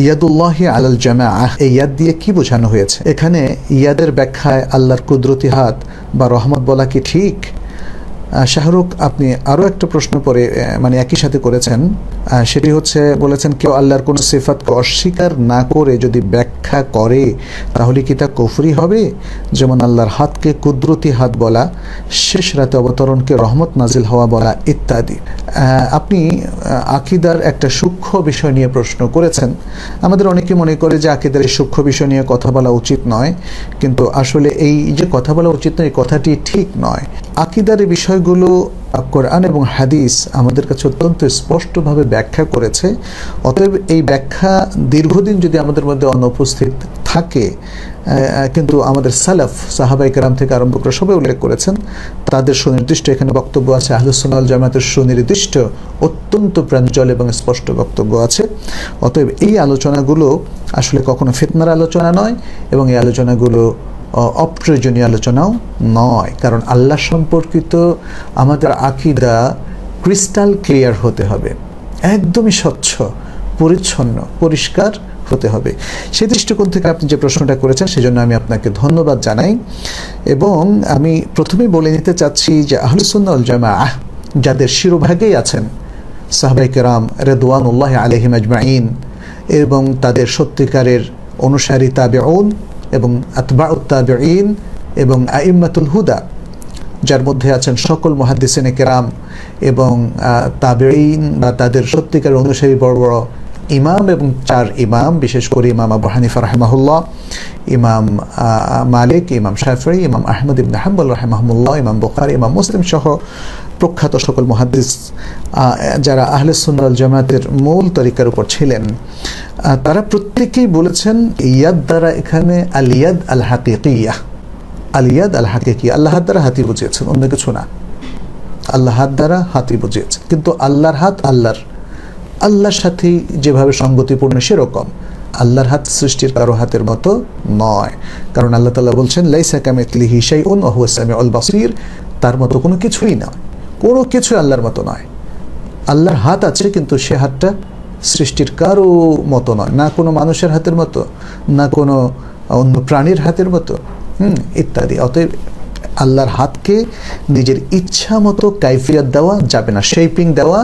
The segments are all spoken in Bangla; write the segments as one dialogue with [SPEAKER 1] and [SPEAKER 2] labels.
[SPEAKER 1] ইয়াদুল্লাহি আলাল জামাআহ, এই ইয়াদ দিয়ে কি বোঝানো হয়েছে? এখানে ইয়াদের ব্যাখ্যায় আল্লাহর কুদরতি হাত বা রহমত বলা কি ঠিক? শাহরুখ, আপনি আরও একটা প্রশ্ন পরে মানে একই সাথে করেছেন, সেটি হচ্ছে বলেছেন কেউ আল্লাহর কোনো সিফাতকে অস্বীকার না করে যদি ব্যাখ্যা করে তাহলে কি তা কুফরি হবে? যেমন আল্লাহর হাতকে কুদরতি হাত বলা, শেষ রাতে অবতরণকে রহমত নাজিল হওয়া বলা ইত্যাদি। আপনি আকিদার একটা সূক্ষ্ম বিষয় নিয়ে প্রশ্ন করেছেন। আমাদের অনেকে মনে করে যে আকিদার এই সূক্ষ্ম বিষয় নিয়ে কথা বলা উচিত নয়, কিন্তু আসলে এই যে কথা বলা উচিত নয় এই কথাটি ঠিক নয়। আকিদার এই বিষয়গুলো কোরআন এবং হাদিস আমাদের কাছে অত্যন্ত স্পষ্টভাবে ব্যাখ্যা করেছে। অতএব এই ব্যাখ্যা দীর্ঘদিন যদি আমাদের মধ্যে অনুপস্থিত থাকে, কিন্তু আমাদের সালাফ সাহাবায়ে কেরাম থেকে আরম্ভ করে সবাই উল্লেখ করেছেন, তাদের সুনির্দিষ্ট এখানে বক্তব্য আছে, আহলুস সুন্নাহ ওয়াল জামাতের সুনির্দিষ্ট অত্যন্ত প্রাঞ্জল এবং স্পষ্ট বক্তব্য আছে। অতএব এই আলোচনাগুলো আসলে কখনো ফিতনার আলোচনা নয় এবং এই আলোচনাগুলো অপ্রয়োজনীয় আলোচনাও নয়, কারণ আল্লাহ সম্পর্কিত আমাদের আকীদা ক্রিস্টাল ক্লিয়ার হতে হবে, একদমই স্বচ্ছ, পরিচ্ছন্ন, পরিষ্কার হতে হবে। সেই দৃষ্টিকোণ থেকে আপনি যে প্রশ্নটা করেছেন সেজন্য আমি আপনাকে ধন্যবাদ জানাই। এবং আমি প্রথমেই বলে নিতে চাচ্ছি যে আহলুস সুন্নাহ ওয়াল জামাআহ যাদের শিরোভাগেই আছেন সাহাবায়ে কেরাম রিদওয়ানুল্লাহি আলাইহিম আজমাইন এবং তাদের সত্যিকারের অনুসারী তাবেঈন এবং আতবাউত তাবেঈন এবং আইম্মাতুল হুদা, যার মধ্যে আছেন সকল মুহাদ্দিসিনে কেরাম এবং তাবেঈন বা তাদের সত্যিকারের অনুসারী বড় বড় ইমাম এবং চার ইমাম, বিশেষ করে ইমাম আবু হানিফা রাহিমাহুল্লাহ, ইমাম মালিক, ইমাম শাফিঈ, ইমাম আহমদ ইবনে হাম্বল রাহিমাহুল্লাহ, ইমাম বুখারী, ইমাম মুসলিম সহ প্রখ্যাত সকল মুহাদ্দিস যারা আহলুস সুন্নাহ ওয়াল জামাতের মূল তরিকার উপর ছিলেন, তারা প্রত্যেকেই বলেছেন ইয়াদ দ্বারা এখানে আল ইয়াদ আল হাকিকিয়াহ, আল ইয়াদ আল হাকিকিয়াহ, আল্লাহ হাত দ্বারা হাতি বুঝিয়েছেন, অন্য কিছু না। আল্লাহ হাত দ্বারা হাতি বুঝিয়েছেন, কিন্তু আল্লাহর হাত আল্লাহর সাথে যেভাবে সঙ্গতিপূর্ণ সেরকম। আল্লাহর হাত সৃষ্টির কারো হাতের মতো নয়, কারণ আল্লাহ তাআলা বলছেন লাইসা কামিসলিহি শাইউন ওয়া হুয়াস সামিউল বাসীর, তার মতো কোনো কিছুই নয়, কোনো কিছু আল্লাহর মতো নয়। আল্লাহর হাত আছে কিন্তু সে হাতটা সৃষ্টির কারো মতো নয়, না কোনো মানুষের হাতের মতো, না কোনো অন্য প্রাণীর হাতের মতো ইত্যাদি। অতএব আল্লাহর হাতকে নিজের ইচ্ছা মতো কাইফিয়ত দেওয়া যাবে না, শেপিং দেওয়া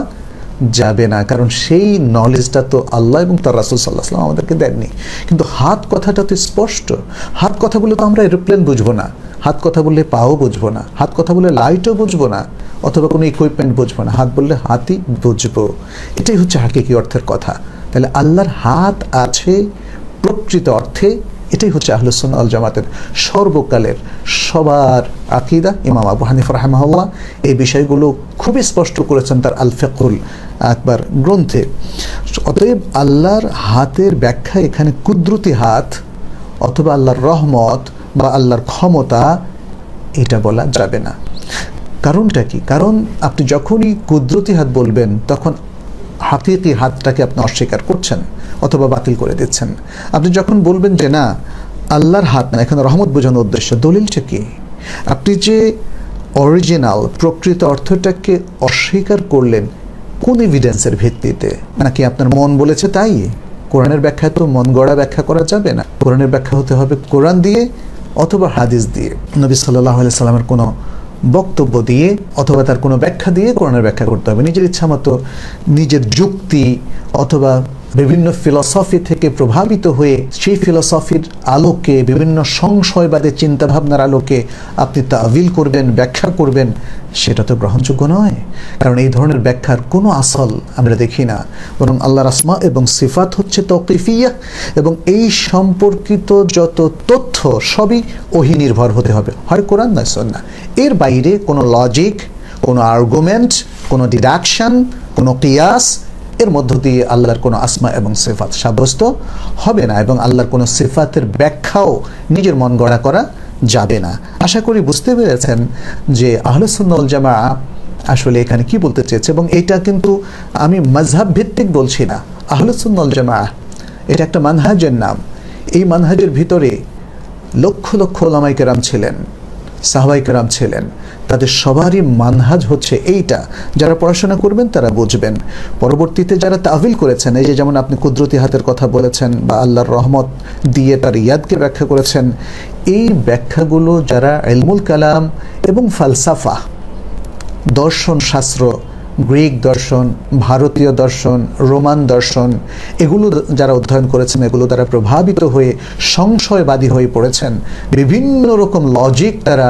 [SPEAKER 1] যাবে না, কারণ সেই নলেজটা তো আল্লাহ এবং তার রাসূল সাল্লাল্লাহু আলাইহি ওয়াসাল্লাম আমাদেরকে দেননি। কিন্তু হাত কথাটা তো স্পষ্ট। হাত কথা বলে তো আমরা এরোপ্লেন বুঝবো না, হাত কথা বললে পাও বুঝবো না, হাত কথা বলে লাইটও বুঝবো না, অথবা কোনো ইকুইপমেন্ট বুঝবো না, হাত বললে হাতই বুঝবো। এটাই হচ্ছে হাকিকি অর্থের কথা। তাহলে আল্লাহর হাত আছে প্রকৃত অর্থে, এটাই হচ্ছে আহলুস সুন্নাহ ওয়াল জামাতের সর্বকালের সবার আকীদা। ইমাম আবু হানিফা রাহিমাহুল্লাহ এই বিষয়গুলো খুবই স্পষ্ট করেছেন তার আল ফিকহুল আকবার গ্রন্থে। অতএব আল্লাহর হাতের ব্যাখ্যা এখানে কুদরতি হাত অথবা আল্লাহর রহমত বা আল্লাহর ক্ষমতা এটা বলা যাবে না। কারণটা কি? কারণ আপনি যখনই কুদরতি হাত বলবেন তখন হাকিকি হাতটাকে আপনি অস্বীকার করছেন অথবা বাতিল করে দিচ্ছেন। আপনি যখন বলবেন যে না আল্লাহর হাত না, এখানে রহমত বোঝানোর উদ্দেশ্য, দলিলটা কি? আপনি যে অরিজিনাল প্রকৃত অর্থটাকে অস্বীকার করলেন কোন এভিডেন্সের ভিত্তিতে? নাকি আপনার মন বলেছে তাই? কোরআনের ব্যাখ্যা তো মন গড়া ব্যাখ্যা করা যাবে না, কোরআনের ব্যাখ্যা হতে হবে কোরআন দিয়ে অথবা হাদিস দিয়ে, নবী সাল্লাল্লাহু আলাইহি সাল্লামের কোনো বক্তব্য দিয়ে অথবা তার কোনো ব্যাখ্যা দিয়ে কোরআনের ব্যাখ্যা করতে হবে। নিজের ইচ্ছা মতো নিজের যুক্তি অথবা বিভিন্ন ফিলসফি থেকে প্রভাবিত হয়ে সেই ফিলসফির আলোকে বিভিন্ন সংশয়বাদী চিন্তাভাবনার আলোকে আপনি তাবিল করবেন, ব্যাখ্যা করবেন, সেটা তো গ্রহণযোগ্য নয়। কারণ এই ধরনের ব্যাখ্যার কোনো আসল আমরা দেখি না, বরং আল্লাহর আসমা এবং সিফাত হচ্ছে তাওকিফিয়া এবং এই সম্পর্কিত যত তথ্য সবই ওহী নির্ভর হতে হবে, হয় কোরআন নয় সুন্নাহ। এর বাইরে কোনো লজিক, কোনো আর্গুমেন্ট, কোনো ডিডাকশন, কোনো কিয়াস এর মধ্য দিয়ে আল্লাহর কোনো আসমা এবং সিফাত সাব্যস্ত হবে না, এবং আল্লাহর কোনো সিফাতের ব্যাখ্যাও নিজের মন গড়া করা যাবে না। আশা করি বুঝতে পেরেছেন যে আহলুস সুন্নাহ ওয়াল জামাআহ আসলে এখানে কি বলতে চেয়েছে। এবং এটা কিন্তু আমি মাযহাব ভিত্তিক বলছি না, আহলুস সুন্নাহ ওয়াল জামাআহ এটা একটা মানহাজের নাম। এই মানহাজের ভিতরে লক্ষ লক্ষ উলামায়ে কেরাম ছিলেন, সাহাবায়ে কেরাম ছিলেন, তাদের সবারই মানহাজ হচ্ছে এইটা। যারা পড়াশোনা করবেন তারা বুঝবেন। পরবর্তীতে যারা তাভিল করেছেন, এই যে যেমন আপনি কুদরতি হাতের কথা বলেছেন বা আল্লাহর রহমত দিয়ে তার ইয়াদকে ব্যাখ্যা করেছেন, এই ব্যাখ্যাগুলো যারা ইলমুল কালাম এবং ফালসাফা, দর্শন শাস্ত্র, গ্রিক দর্শন, ভারতীয় দর্শন, রোমান দর্শন, এগুলো যারা অধ্যয়ন করেছেন, এগুলো দ্বারা প্রভাবিত হয়ে সংশয়বাদী হয়ে পড়েছেন, বিভিন্ন রকম লজিক তারা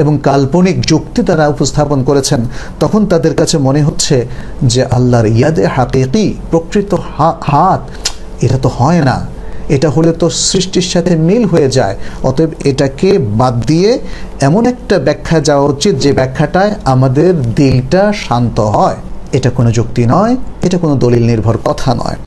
[SPEAKER 1] এবং কাল্পনিক যুক্তি তারা উপস্থাপন করেছেন, তখন তাদের কাছে মনে হচ্ছে যে আল্লাহর ইয়াদে হাকিকি, প্রকৃত হাত, এটা তো হয় না, এটা হলে তো সৃষ্টির সাথে মিল হয়ে যায়। অতএব এটাকে বাদ দিয়ে এমন একটা ব্যাখ্যা যাওয়া উচিত যে ব্যাখ্যাটায় আমাদের দিলটা শান্ত হয়। এটা কোনো যুক্তি নয়, এটা কোনো দলিল নির্ভর কথা নয়।